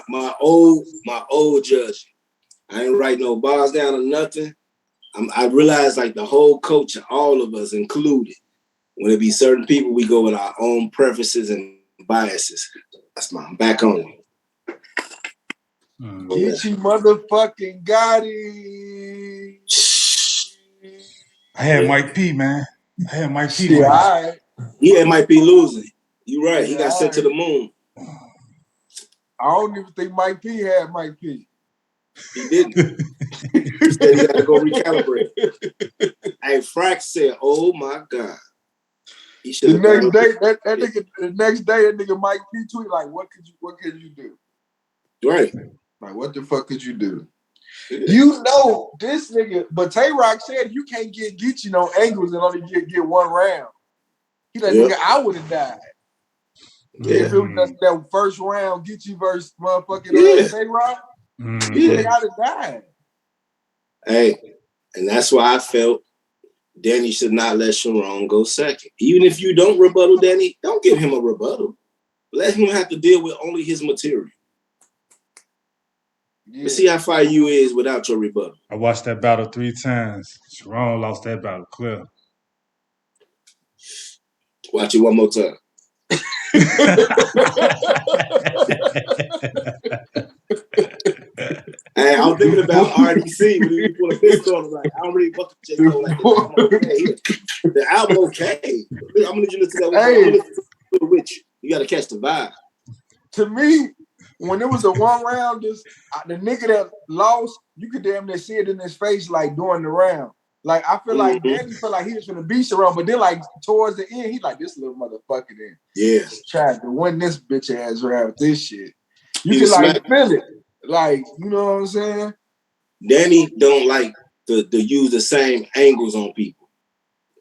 my old judge. I ain't write no bars down or nothing. I realized like the whole culture, all of us included, when it be certain people, we go with our own preferences and biases. I'm back on it. Get you motherfucking Gotti. I had Mike P, man. I had Mike P. Yeah, all right. Yeah, it might be losing. You right. He got sent to the moon. I don't even think Mike P had Mike P. He didn't. He said he got to go recalibrate. Hey, Frack said, "Oh my God." The next day, that nigga Mike P tweet like, "What could you do?" Right. Like, what the fuck could you do? Yeah. You know this nigga, but Tay-Rock said you can't get Geechee no angles and only get one round. He like, nigga, I would have died. Yeah. If it was just that first round, Geechee versus motherfucking Tay-Rock, nigga, I'd have died. Hey, and that's why I felt Danny should not let Sharon go second. Even if you don't rebuttal Danny, don't give him a rebuttal. Let him have to deal with only his material. Yeah. Let's see how far you is without your rebuttal. I watched that battle 3 times. Sharon lost that battle clear. Watch it one more time. Hey, I'm thinking about RDC when he put a pistol on. Like, I don't really fuck with J. Cole like that. The album okay. I'm gonna need you to listen to that. I'm gonna listen to it with you. You gotta catch the vibe. To me, when it was a one round, the nigga that lost, you could damn near see it in his face, like during the round. Like I feel like Danny felt like he was gonna beat Sharon, but then like towards the end, he like this little motherfucker then. Yeah, tried to win this bitch ass round with this shit. You can like feel it, like you know what I'm saying. Danny don't like to use the same angles on people.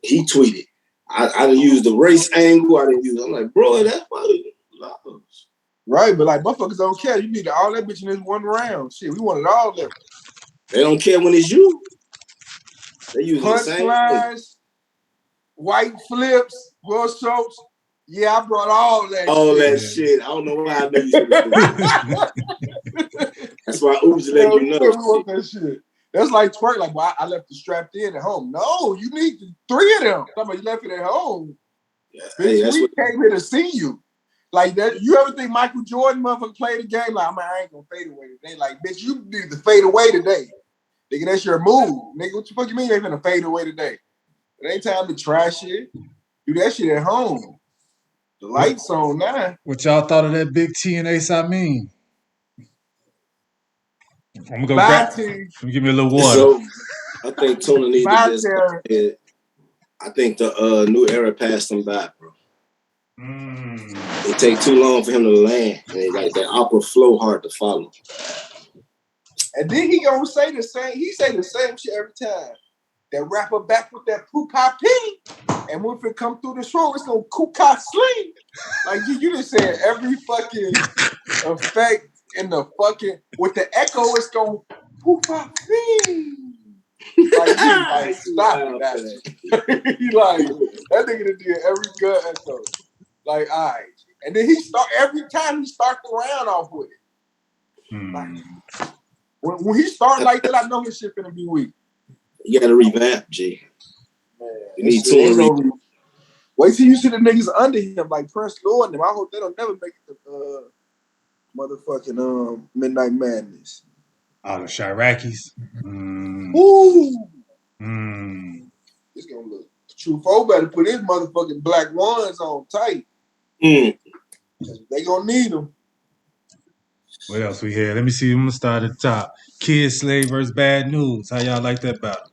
He tweeted, "I didn't use the race angle. I didn't use." I'm like, bro, that's why. Right, but like motherfuckers don't care. You need all that bitch in this one round. Shit, we wanted all that. They don't care when it's you. They use the same punchlines, white flips, world soaps. Yeah, I brought all that. All shit. That shit. I don't know why I knew you should. That's why Uzi let you know. We want that shit. That's like twerk. Like, well, I left it strapped in at home. No, you need 3 of them. Somebody you left it at home. Yeah, bitch, we came here to see you. Like that. You ever think Michael Jordan motherfucker played the game? Like, I ain't gonna fade away today. Like, bitch, you need to fade away today. Nigga, that's your move. Nigga, what the fuck you mean you ain't gonna fade away today? It ain't time to try shit. Do that shit at home. The lights on now. What y'all thought of that Big T and Ace I mean? I'm gonna go grab. Give me a little water. So, I think Tuna needs to just go ahead. I think the new era passed him by, bro. It take too long for him to land. And like that awkward flow hard to follow. And then he gonna say the same. He say the same shit every time. That rapper back with that poo-pop pee, and when it come through the show, it's gonna kuka sling. Like you just said every fucking effect in the fucking with the echo, it's gonna poo-pop pee. Like stop it. He like that nigga did every good echo. Like all right, and then he start every time he start the round off with it. Like, when he start like that, I know his shit finna be weak. You gotta revamp, G. Man, you need to wait till you see the niggas under him, like Prince Lord and them. I hope they don't never make it to motherfucking Midnight Madness. Oh, the Shirakis. Ooh. It's gonna look. True Foe better put his motherfucking black ones on tight. They gonna need them. What else we had? Let me see. I'm gonna start at the top. Kid Slave versus Bad News. How y'all like that battle?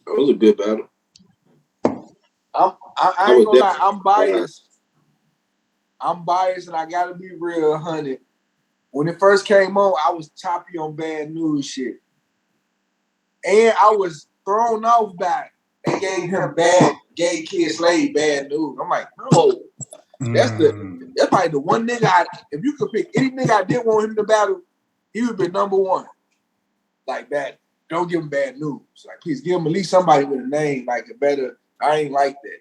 That was a good battle. I ain't gonna lie. I'm biased. I'm biased, and I gotta be real, 100. When it first came on, I was choppy on Bad News shit, and I was thrown off by they gave him gay Kid Slave Bad News. I'm like, no, that's probably the one nigga. If you could pick any nigga I did want him to battle, he would be number one. Like that. Don't give him Bad News. Like, please give him at least somebody with a name, like a better. I ain't like that.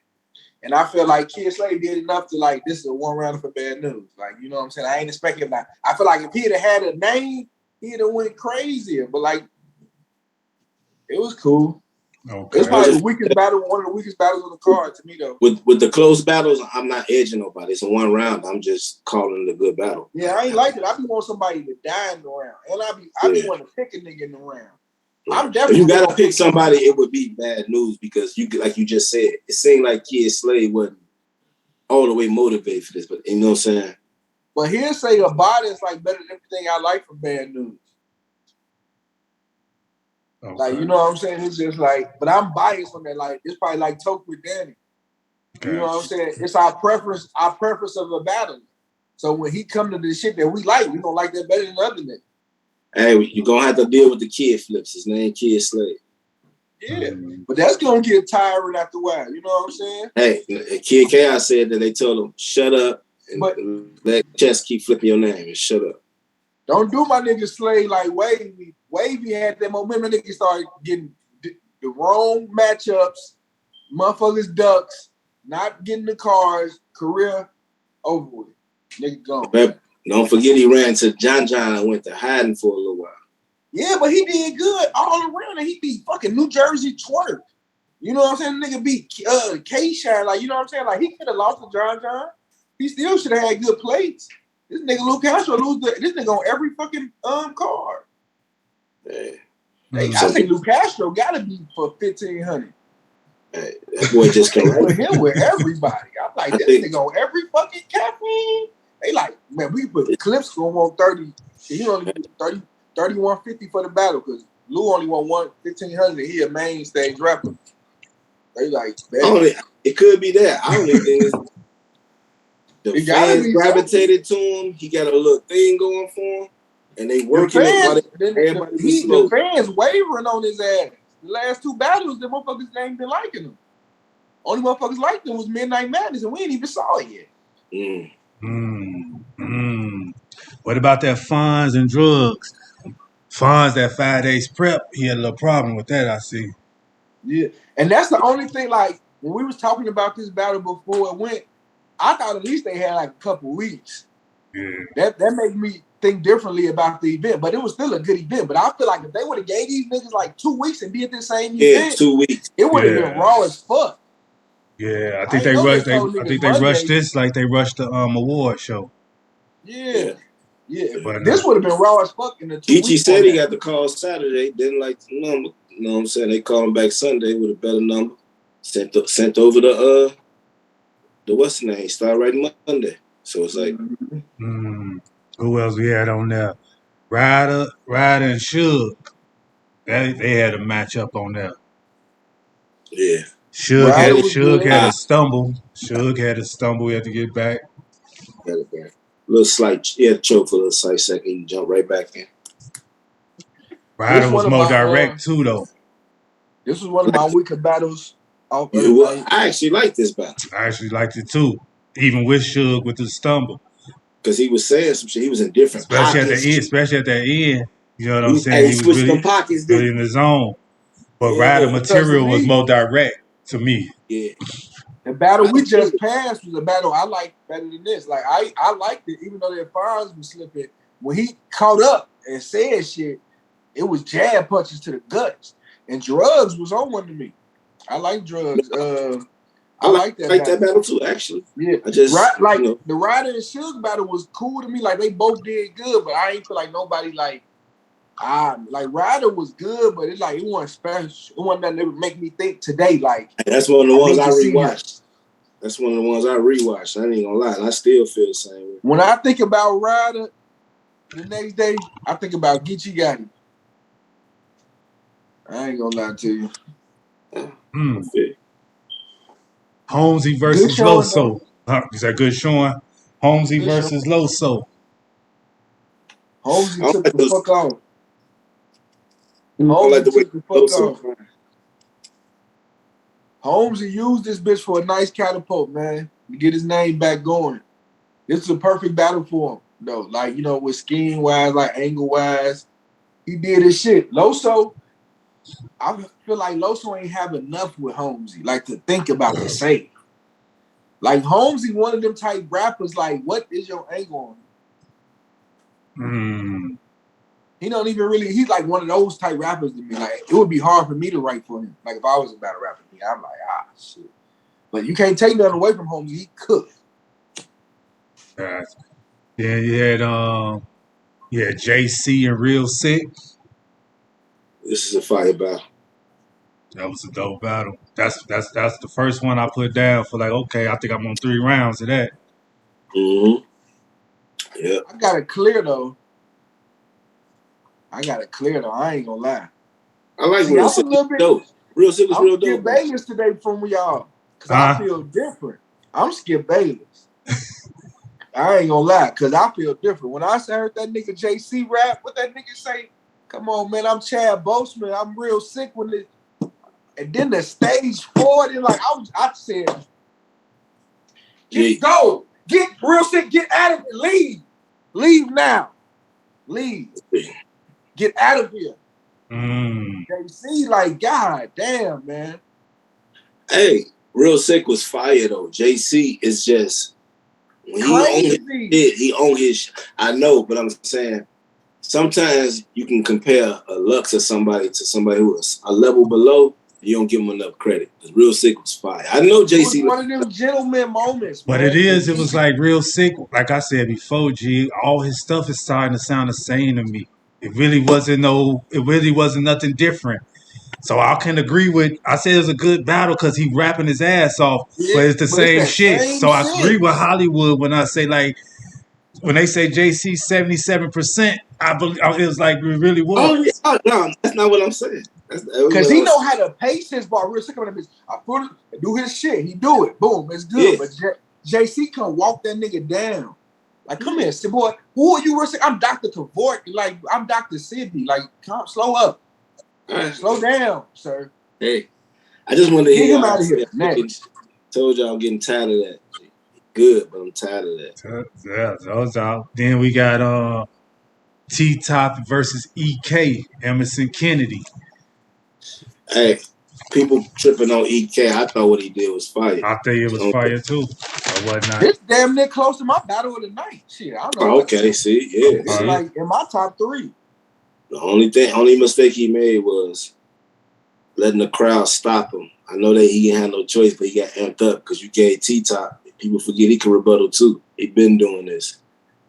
And I feel like Kid Slade did enough to like this is a one rounder for Bad News. Like, you know what I'm saying? I ain't expecting that. I feel like if he'd have had a name, he'd have went crazier. But like, it was cool. Okay. It's probably the weakest battle, one of the weakest battles on the card to me though. With the close battles, I'm not edging nobody. It's a one round. I'm just calling it a good battle. Yeah, I ain't like it. I be want somebody to die in the round. And I be wanting to pick a nigga in the round. Yeah. I'm definitely if you gotta pick somebody, it would be Bad News because you like you just said, it seemed like Kid Slade wasn't all the way motivated for this, but you know what I'm saying? But he'll say a body is like better than everything I like from Bad News. Okay. Like, you know what I'm saying? It's just like, but I'm biased on that. Like, it's probably like Toke with Danny. Okay. You know what I'm saying? It's our preference of a battle. So when he come to the shit that we like, we gonna like that better than the other nigga. Hey, you're gonna have to deal with the kid flips. His name Kid Slade. Yeah, but that's gonna get tiring after a while. You know what I'm saying? Hey, Kid Chaos said that they told him shut up and let Chess keep flipping your name and shut up. Don't do my nigga Slade like Wavy. Wavy had that momentum. Niggas started getting the wrong matchups, motherfuckers ducks, not getting the cars. Career over with. Nigga gone. But don't forget he ran to John and went to hiding for a little while. Yeah, but he did good all around, and he beat fucking New Jersey Twerk. You know what I'm saying? Nigga beat K-Shine. Like, you know what I'm saying? Like, he could have lost to John. He still should have had good plates. This nigga Lou Castro this nigga on every fucking card. Hey, I think Lou Castro gotta be for 1,500. Hey, that boy just came with him with everybody. I'm like, this nigga on every fucking caffeine. They like, man, we put clips for him on 30. He only did 3150 for the battle because Lou only won 1,500 and he a main stage rapper. They like, it could be that. I don't even think it's the fans gravitated to him. He got a little thing going for him, and they working it. The fans wavering on his ass. The last two battles, the motherfuckers ain't been liking him. Only motherfuckers liked him was Midnight Madness, and we ain't even saw it yet. What about that funds and drugs? Funds that 5 days prep, he had a little problem with that, I see. Yeah, and that's the only thing, like, when we was talking about this battle before it went, I thought at least they had like a couple weeks. Yeah. That made me think differently about the event, but it was still a good event. But I feel like if they would have gave these niggas like 2 weeks and did the same event, 2 weeks, it would have been raw as fuck. Yeah, I think they rushed. I think they rushed this like they rushed the award show. Yeah. But this would have been raw as fuck in the 2 weeks. Geechee said he got the call Saturday. Didn't like the number. You know what I'm saying? They called him back Sunday with a better number. Sent over the what's the name? Start writing Monday. So it's like, who else we had on there? Ryder and Suge. They had a matchup on there. Yeah. Suge had a stumble. Suge had a stumble. He had to get back. Got it back. Little slight, choke for a little slight second. He jump right back in. Ryder was more direct too, though. This was one of my weaker battles. I actually liked this battle. I actually liked it too, even with Suge with the stumble. Because he was saying some shit. He was in different pockets. Especially at the end. You know what I'm saying? He was really, pockets, really in the zone. But Ryder material was more direct to me. Yeah. The battle we just passed was a battle I liked better than this. Like, I liked it, even though their fires were slipping. When he caught up and said shit, it was jab punches to the guts. And Drugs was on one to me. I like Drugs. I like that battle too, actually. Yeah. The Ryder and Suge battle was cool to me. Like, they both did good, but I ain't feel like nobody like Ryder was good, but it wasn't special. It wasn't nothing that would make me think today. Like, that's one of the ones I rewatched. That's one of the ones I rewatched. I ain't gonna lie, and I still feel the same way. When I think about Ryder, the next day I think about Geechee Gotti. I ain't gonna lie to you. Holmesy versus Loso. Is that good showing? Holmesy versus Loso. Holmesy took the fuck off. Holmesy took the fuck off. Holmesy used this bitch for a nice catapult, man, to get his name back going. This is a perfect battle for him, though. Like, you know, with scheme-wise, like angle-wise, he did his shit. Loso, I feel like Loso ain't have enough with Holmesy, like, to think about the save. Like Holmesy, one of them type rappers. Like, what is your angle on him? He don't even really. He's like one of those type rappers to me. Like, it would be hard for me to write for him. Like, if I was a battle rapper, I'm like, shit. But you can't take nothing away from Holmesy. He cooked. Yeah, you had JC and Real Sick. This is a fire battle. That was a dope battle. That's the first one I put down for like, okay, I think I'm on 3 rounds of that. Mm-hmm. Yeah. I got it clear though. I ain't gonna lie. I like Real Sick. Dope. Real Sick was real dope. I'm Skip Bayless today from y'all. Because I feel different. I'm Skip Bayless. I ain't gonna lie, because I feel different. When I heard that nigga JC rap, what that nigga say? Come on, man, I'm Chad Boseman. I'm real sick with it. And then the stage forward, and like I said, go. Get real sick, get out of here. Leave. Leave now. Leave. Get out of here. JC, like, God damn, man. Hey, Real Sick was fire though. JC is just when he own his I know, but I'm saying sometimes you can compare a Lux or somebody to somebody who is a level below. You don't give him enough credit. Because Real Sick was fire. I know JC. It was one of them gentleman moments. But man. it was like Real Sick. Like I said before, G, all his stuff is starting to sound the same to me. It really wasn't nothing different. So I can agree with. I said it was a good battle because he rapping his ass off, but it's the same shit. So I agree with Hollywood when I say like when they say JC 77%. I believe it was like it really was. Oh yeah, no, that's not what I'm saying. Because he know how to pace his bar. Real sick of him. I put it, do his shit. He do it. Boom, it's good. Yeah. But JC can walk that nigga down. Like, come here, boy. Who are you? Real sick? I'm Dr. Cavort. Like, I'm Dr. Sidney. Like, slow up. Slow down, sir. Hey, I just wanted to hear him out of here. Next. Told y'all I'm getting tired of that. Good, but I'm tired of that. Yeah, those out. Then we got T-Top versus EK, Emerson Kennedy. Hey, people tripping on EK. I thought what he did was fire. I think it was fire too. Or whatnot. It's damn near close to my battle of the night. Shit, I don't know. Okay, see, yeah. It's like in my top 3. The only mistake he made was letting the crowd stop him. I know that he didn't have no choice, but he got amped up because you gave T-Top. People forget he can rebuttal too. He been doing this.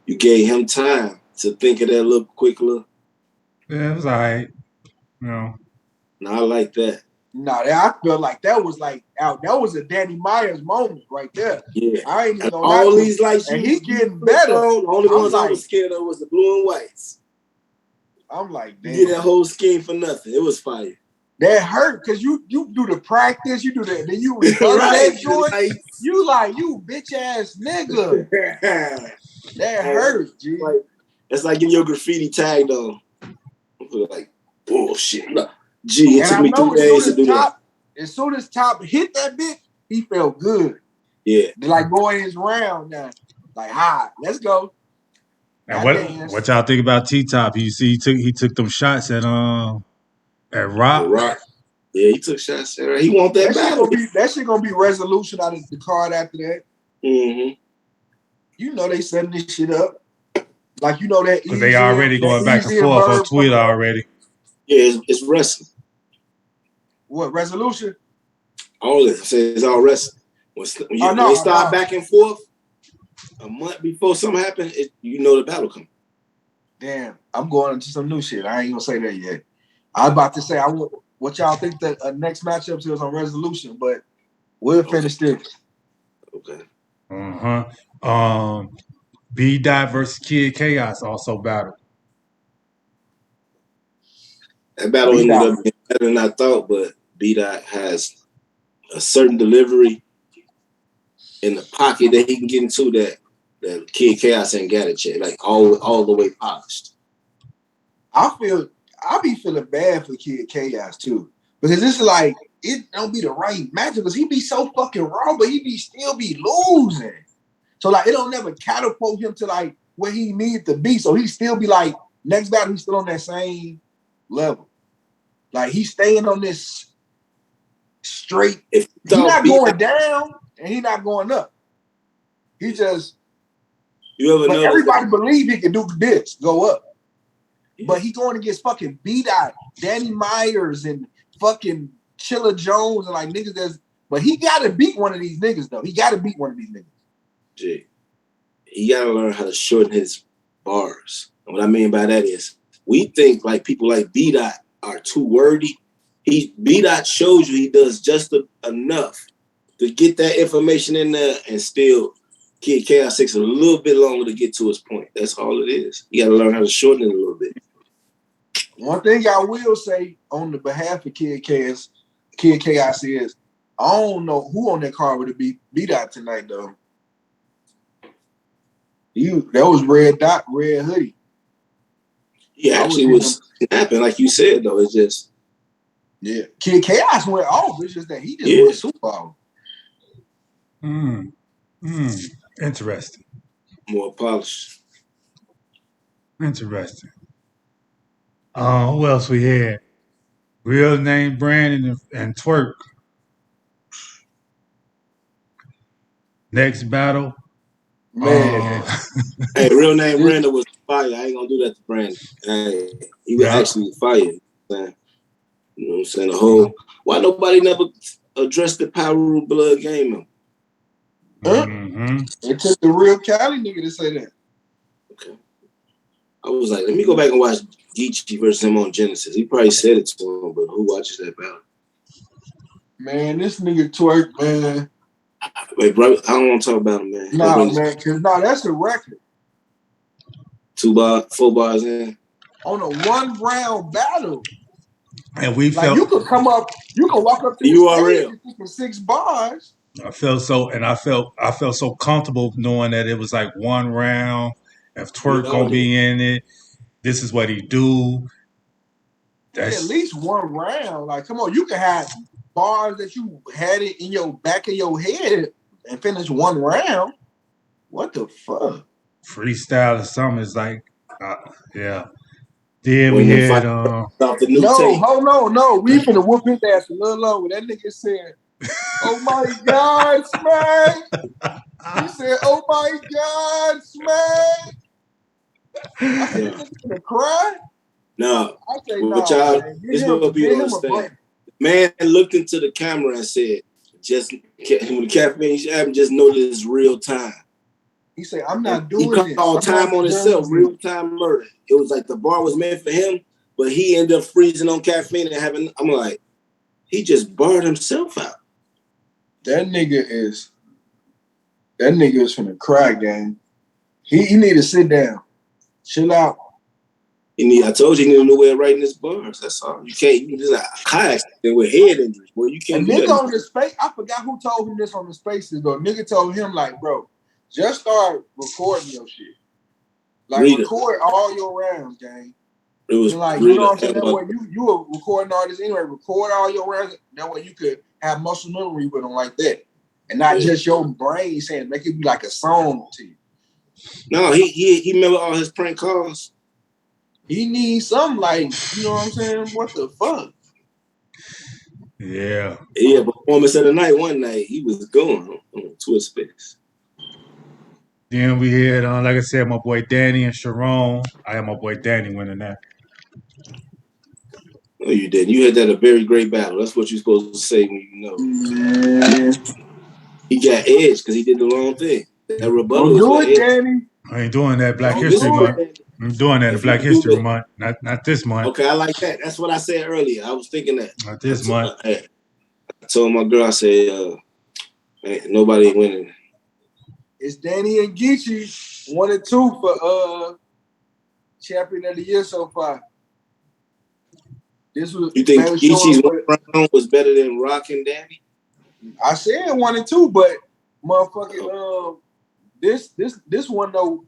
You gave him time to think of that little quick look. Yeah, it was all right. No. I like that. I feel like that was a Danny Myers moment right there. Yeah. I ain't even gonna all these lights, and he's getting better. The only ones I was scared of was the blue and whites. I'm like, damn. You did that whole scheme for nothing. It was fire. That hurt because you do the practice, you do that, then you that joint. You like, you bitch ass nigga. That hurt, G. That's like getting your graffiti tagged on. Like, bullshit. Gee, it took me 3 days to do that. As soon as Top hit that bitch, he felt good. Yeah. Like going his round now. Like, hi, let's go. And what y'all think about T-Top? You see, he took them shots at Rock. Yeah, he took shots at her. He want that battle. That shit gonna be resolution out of the card after that. Mm-hmm. You know they setting this shit up. Like, you know that. Because they already going back and forth on Twitter already. Yeah, it's wrestling. What, resolution? All this. It's all wrestling. When they start back and forth, a month before something happens, you know the battle coming. Damn, I'm going into some new shit. I ain't gonna say that yet. I was about to say what y'all think that next matchup is on resolution, but we'll finish this. Okay. B-Dot versus Kid Chaos also battle. That battle ended up being better than I thought, but B-Dot has a certain delivery in the pocket that he can get into that Kid Chaos ain't got it yet. Like all the way polished. I be feeling bad for Kid Chaos too. Because it's like it don't be the right matchup because he be so fucking raw, but he still be losing. So like it don't never catapult him to like where he needs to be. So he still be like next battle, he's still on that same level. Like he's staying on this straight. He's not going down and he's not going up. He just. You ever notice? Everybody believe he can do this, go up. But he going against fucking B-Dot, Danny Myers, and fucking Chilla Jones, and like niggas that's. But he got to beat one of these niggas, though. He got to beat one of these niggas. Jay, he got to learn how to shorten his bars. And what I mean by that is, we think like people like B-Dot are too wordy. B-Dot shows you he does just enough to get that information in there and still Kid Chaos 6 a little bit longer to get to his point. That's all it is. You got to learn how to shorten it a little bit. One thing I will say on the behalf of Kid Chaos is, I don't know who on that card would be B-Dot tonight, though. That was Red Hoodie. He actually was snapping, like you said, though. It's just. Yeah. Kid Chaos went off. It's just that he just went super off. Interesting. More polished. Interesting. Who else we had? Real name Brandon and Twerk. Next battle. Man. Hey, real name Brandon was fire. I ain't gonna do that to Brandon. Hey, he was actually fire. Man. You know what I'm saying? The whole why nobody never addressed the Power Blood game? It took the real Cali nigga to say that. Okay. I was like, let me go back and watch Geechee versus him on Genesis. He probably said it to him, but who watches that battle? Man, this nigga Twerk, man. Wait, bro, I don't want to talk about him, man. Nah, man, because that's a record. 4 bars in. On a 1 round battle. And we like felt you could come up, you could walk up to the URL stage for 6 bars. I felt so comfortable knowing that it was like 1 round. If Twerk gonna be in it, this is what he do. That's at least 1 round. Like, come on, you can have bars that you had it in your back of your head and finish 1 round. What the fuck? Freestyle or something is like, yeah. Then we had no, we finna whoop his ass a little longer. That nigga said, "Oh my God, Smack!" He said, "Oh my God, Smack!" I said, "This nigga gonna cry?" No. I say, "No." Y'all, this is what people understand. Man looked into the camera and said, "Just when the caffeine happened, just know this is real time." He said, "I'm not doing this." He called time on himself, real time murder. It was like the bar was meant for him, but he ended up freezing on caffeine and having. I'm like, he just barred himself out. That nigga is from the cry game. He need to sit down, chill out. I told you, he need to know where writing his bars. That's all. You can't. You just like a car accident with head injuries. Well, you can't. A nigga on the space. I forgot who told him this on the Spaces though. Nigga told him like, bro, just start recording your shit. Like record all your rounds, gang. It was like you know what I'm saying. That way you a recording artist anyway. Record all your rounds. That way you could have muscle memory with them like that, and not just your brain saying make it be like a song to you. No, he remember all his prank calls. He needs something like, you know what I'm saying? What the fuck? Yeah. Yeah, performance of the night one night, he was going on Twitter Space. Then we had, like I said, my boy Danny and Sharon. I had my boy Danny winning that. No, you didn't. You had that a very great battle. That's what you're supposed to say when you know. He got edge because he did the wrong thing. That rebuttal was do it, Danny. I ain't doing that Black History Month. I'm doing that Black History Month, not this month. Okay, I like that. That's what I said earlier. I was thinking that. Not this month. I told my girl, I said, nobody winning. It's Danny and Geechee 1 and 2 for champion of the year so far. This was. You think Geechee's 1 round was better than Rock and Danny? I said 1 and 2, but motherfucking this one no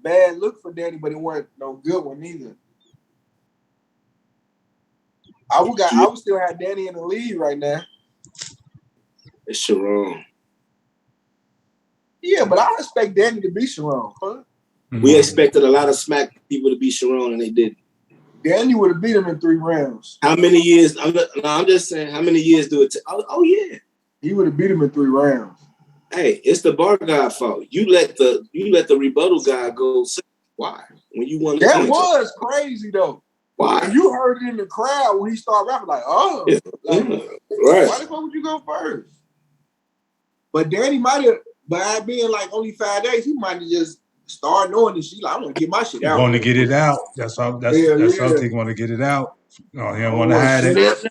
bad look for Danny, but it wasn't no good one either. I would still have Danny in the lead right now. It's Sharon. Yeah, but I expect Danny to be Sharon. Huh? Mm-hmm. We expected a lot of smack people to be Sharon, and they didn't. Danny would have beat him in 3 rounds. How many years? I'm just saying, how many years do it take? Oh, yeah. He would have beat him in 3 rounds. Hey, it's the bar guy fault. You let the rebuttal guy go. Why? When you want that was crazy though. Why? And you heard it in the crowd when he started rapping, like, oh, yeah. like, right. Why the fuck would you go first? But Danny might have, by being like only 5 days, he might have just started knowing this shit. Like, I'm gonna get my shit out. Want to get it out. That's all. That's all. He want to get it out. No, he don't want to hide it.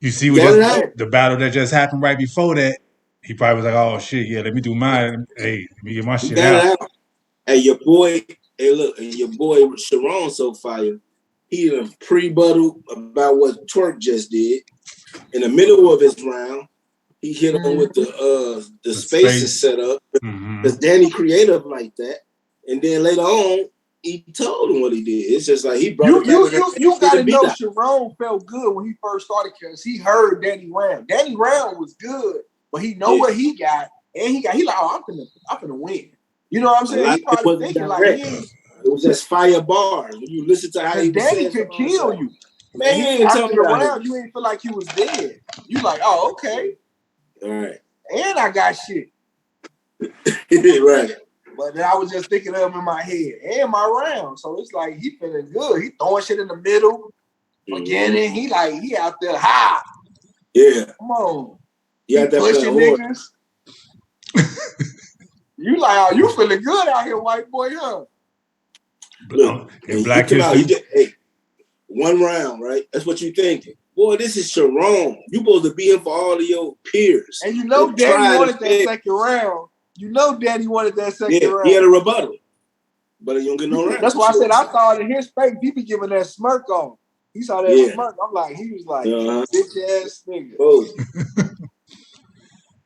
You see, the battle that just happened right before that. He probably was like, "Oh shit, yeah, let me do mine. Hey, let me get my shit out." Hey, your boy. Hey, look, and your boy Sharon so fire. He done pre-buttled about what Twerk just did. In the middle of his round, he hit him with the spaces set up because Danny creative like that. And then later on, he told him what he did. It's just like he brought you gotta know Sharon felt good when he first started because he heard Danny Round. Danny Round was good, but he know what he got, and he like, oh, I'm finna win. You know what I'm saying? He probably thinking like it was just fire bars. When you listen to how he Danny could kill you. Man, after the round, you ain't feel like he was dead. You like, oh, okay. All right. And I got shit. right. But then I was just thinking of him in my head and my round. So it's like he feeling good. He throwing shit in the middle. Beginning. He out there high. Yeah. Come on. Yeah, he pushing niggas. You like, oh, you feeling good out here, white boy, huh? Look, in Black History. One round, right? That's what you thinking. Boy, this is Sharon. You supposed to be in for all of your peers. And you know Daddy wanted that second round. You know Daddy wanted that second round. He had a rebuttal. But he don't get no round. That's why I said I saw it in his face. He be giving that smirk on. He saw that smirk. I'm like, he was like, bitch ass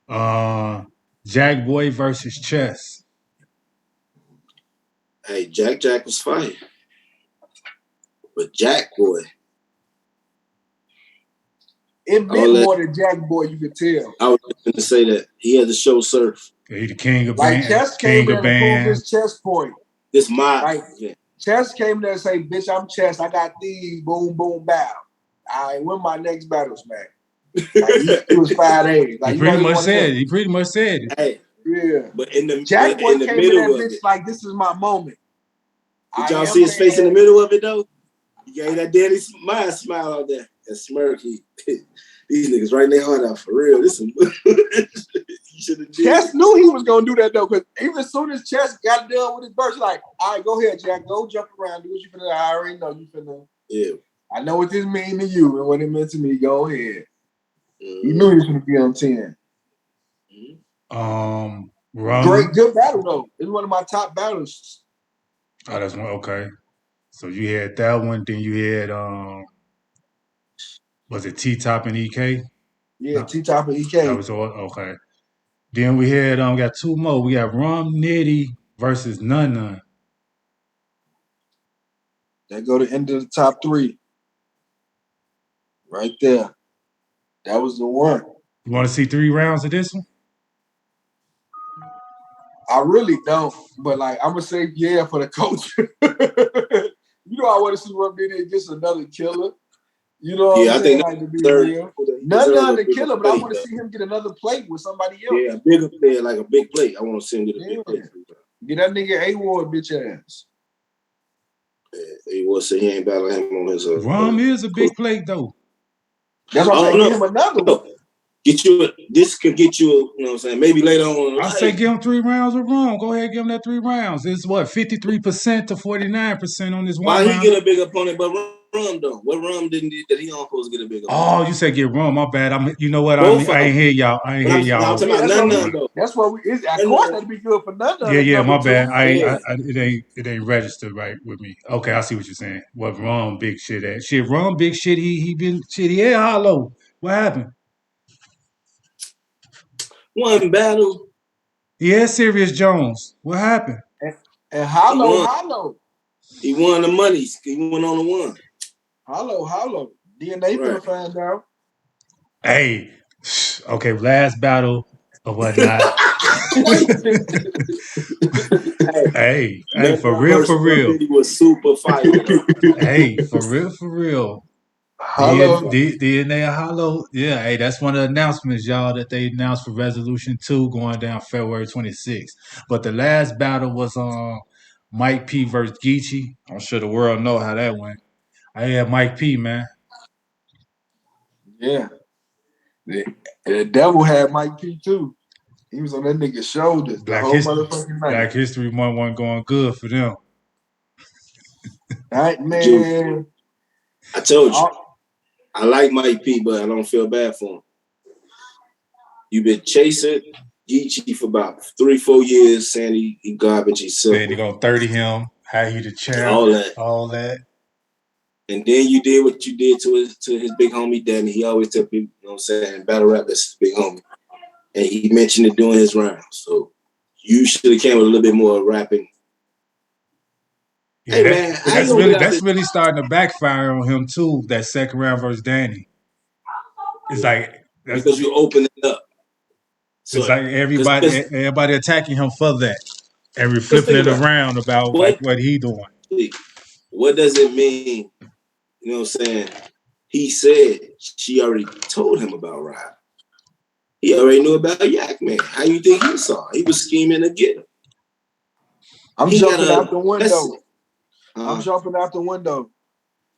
nigga. Jack Boy versus Chess. Hey, Jack was fire. But Jack Boy. It meant more than Jack Boy, you could tell. I was going to say that. He had to show surf. He the king of band. Like Chess came in and proved his chess point. This my Chess came there and say, bitch, I'm Chess. I got these, boom, boom, bow. I win my next battles, man. Like, he was 5 days. Like, he pretty much said it. Hey, yeah. But in the Jack Boy in the came middle in that of bitch it, like, this is my moment. Did y'all see his face in the middle of it though? He gave that daddy smile out there. That smirk. These niggas writing their heart out for real. This Chess knew he was gonna do that though, because even as soon as Chess got done with his verse, like, all right, go ahead, Jack, go jump around, do what you finna. I already know you finna. Yeah. I know what this mean to you and what it meant to me. Go ahead. He knew he was gonna be on 10. Great, good battle though. It's one of my top battles. Oh, that's one. Okay. So you had that one, then you had was it T-Top and EK? Yeah, no. T-Top and EK. That was all okay. Then we had got two more. We got Rum Nitty versus None. That go to end of the top 3. Right there. That was the one. You want to see 3 rounds of this one? I really don't, but like I'm gonna say yeah for the culture. You know I want to see Rum Nitty against another killer. You know what I'm saying? Like to be real. None the killer, but I want to see him get another plate with somebody else. Yeah, a bigger play, like a big plate. I want to see him get a big plate. Get that nigga A-Ward bitch ass. Yeah, A-Ward said he ain't battling him on his. Rum is a big plate though. That's why I'm saying give him another one. This could get you, you know what I'm saying? Maybe later on. I say give him 3 rounds of Rum. Go ahead, give him that 3 rounds. It's what 53% to 49% on this one. Why he get a big opponent, but Rum though? What Rum didn't that he on supposed to get a big opponent? Oh, you said get Rum. My bad. You know what? I ain't hear y'all. I'm talking about none though. That's what we. Of course, that'd be good for none. Yeah. My bad. It ain't registered right with me. Okay, I see what you're saying. What Rum big shit at? Shit, Rum big shit. He been shit. He had hollow. What happened? One battle. Yeah, Serious Jones. What happened? And Hollow. He won the money. He went on the one. Hollow. DNA gonna find out. Hey, okay. Last battle or whatnot. hey, for real. He was super fire. Hey, for real. Hello. DNA Hollow. Yeah, hey, that's one of the announcements, y'all, that they announced for Resolution 2 going down February 26th. But the last battle was Mike P versus Geechee. I'm sure the world know how that went. I had Mike P, man. Yeah. The devil had Mike P too. He was on that nigga's shoulders the whole motherfucking night. Black History Month wasn't going good for them. Right, man. I told you. I like Mike P, but I don't feel bad for him. You've been chasing Geechee for about 3-4 years, saying he garbage, he's simple. Saying they gonna 30 him, how he the champ, all that. And then you did what you did to his big homie Danny. He always tell people, you know what I'm saying, battle rap, that's his big homie. And he mentioned it during his round. So you should have came with a little bit more rapping. Yeah, hey, that's really starting to backfire on him too. That second round versus Danny. It's like because you open it up. So it's like everybody attacking him for that, and flipping it around about what he doing. What does it mean? You know what I'm saying? He said she already told him about Rob. He already knew about Yak Man. How you think he saw? He was scheming to get him. I'm jumping out the window. I'm jumping out the window.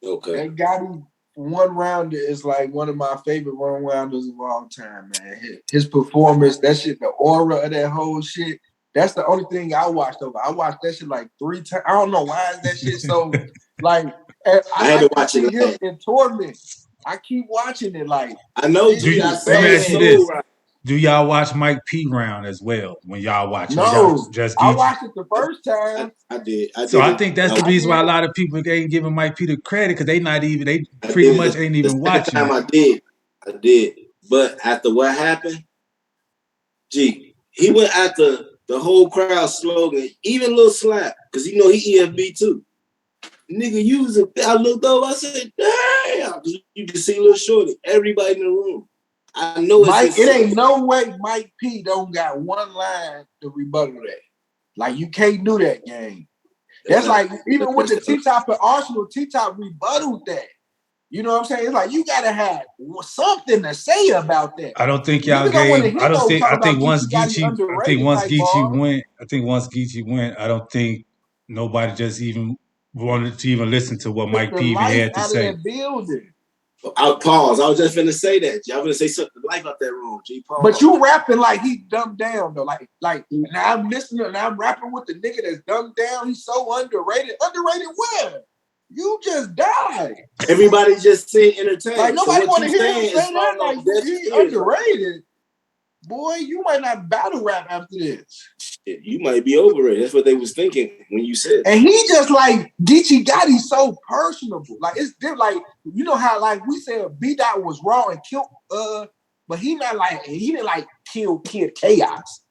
Okay. That Gotti one rounder is like one of my favorite one rounders of all time, man. His performance, that shit, the aura of that whole shit. That's the only thing I watched over. I watched that shit like 3 times. I don't know why is that shit so like. I had to watch it again in torment. I keep watching it like. I know. Let me ask you this: do y'all watch Mike P round as well when y'all watch it? No, I watched it the first time. I did. So I think that's the reason why a lot of people ain't giving Mike P the credit because they pretty much ain't even watching. I did. But after what happened, he went after the whole crowd slogan, even Lil Slap, because you know he EFB too. Nigga, I looked over, I said, damn, you can see Lil Shorty, everybody in the room. I know it ain't no way Mike P don't got one line to rebuttal that. Like, you can't do that, gang. That's like, even with the T-Top and Arsenal, T-Top rebutted that. You know what I'm saying? It's like, you got to have something to say about that. I don't think y'all gave, I think once Geechee went, I don't think nobody just even wanted to even listen to what Mike P even had to say. I'll pause. I was just finna say that. Y'all gonna say something life out that room. Pause. But you rapping like he dumbed down though. Like now I'm listening and I'm rapping with the nigga that's dumbed down. He's so underrated. Underrated where? You just died. Everybody just saying entertainment. Like nobody want to hear him say that. Like he's underrated. Boy, you might not battle rap after this. Shit, you might be overrated. That's what they was thinking when you said. And he just like Geechee Gotti so personable. Like it's different. Like you know how like we said B-Dot was raw and killed. But he didn't like kill Kid Chaos.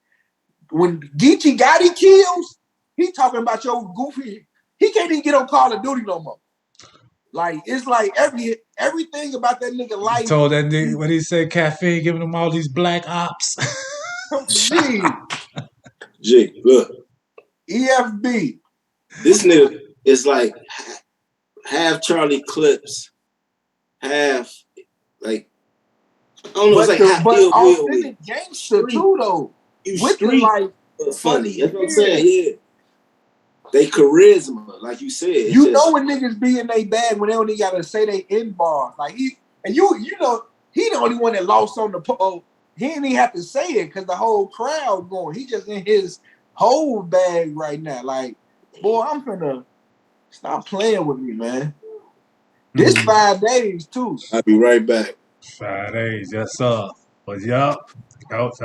When Geechee Gotti kills, he talking about your goofy. He can't even get on Call of Duty no more. Like it's like everything about that nigga life. You told that nigga when he said caffeine, giving him all these black ops. G, look. EFB. This nigga is like half Charlie Clips, half like I don't know. It's like half authentic gangster too though. You street like funny. That's what I'm saying. Yeah. They charisma, like you said. You know when niggas be in they bag when they only gotta say they in bars. Like you know, he the only one that lost on the pole. He didn't even have to say it because the whole crowd going. He just in his whole bag right now. Like, boy, I'm finna stop playing with me, man. This 5 days too. I'll be right back. 5 days, yes sir. But yup, not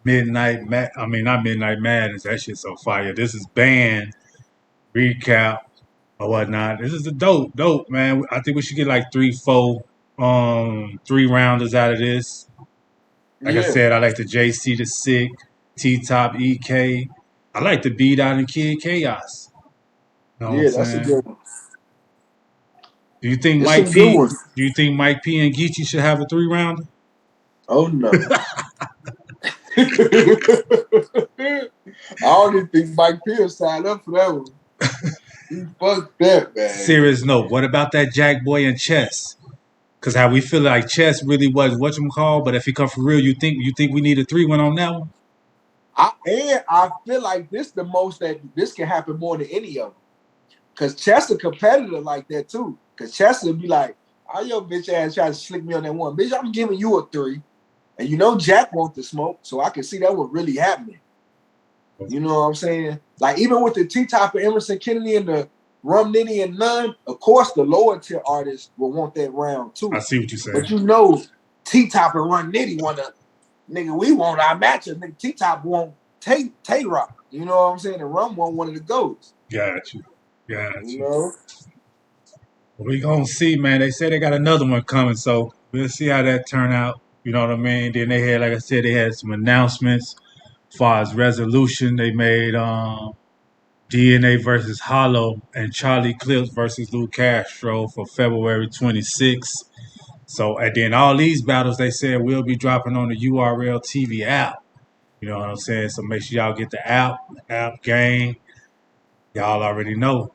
Midnight Madness. That shit's so fire. This is band recap or whatnot. This is a dope, man. I think we should get like 3-4 3-rounders out of this. Like I said, I like the JC the Sick, T-Top EK. I like the B-Dot and Kid Chaos. You know that's a good one. Do you think Mike P and Geechee should have a 3-rounder? Oh no. I don't even think Mike P signed up for that one. He fucked that, man. Serious note. What about that Jack Boy and Chess? Because how we feel like Chess really was whatchamacall, but if he come for real, you think we need a 3-1 on that one? I feel like this the most that this can happen more than any of them. Because Chester competitor like that too. Because Chester would be like, "Oh, your bitch ass try to slick me on that one. Bitch, I'm giving you a 3." And you know Jack wants the smoke, so I can see that one really happening. You know what I'm saying? Like even with the T-Top and Emerson Kennedy and the Rum Nitty and None, of course the lower tier artists will want that round too. I see what you're saying. But you know T-Top and Run Nitty want to, nigga, we want our matchup. Nigga, T-Top want Tay-Rock. You know what I'm saying? And Rum want one of the GOATs. Got you. You know? We gonna see, man. They say they got another one coming, so we'll see how that turn out. You know what I mean? Then they had, like I said, they had some announcements as far as resolution. They made DNA versus Hollow and Charlie Clips versus Lou Castro for February 26th. So, and then all these battles they said will be dropping on the URLTV app. You know what I'm saying? So make sure y'all get the app game. Y'all already know.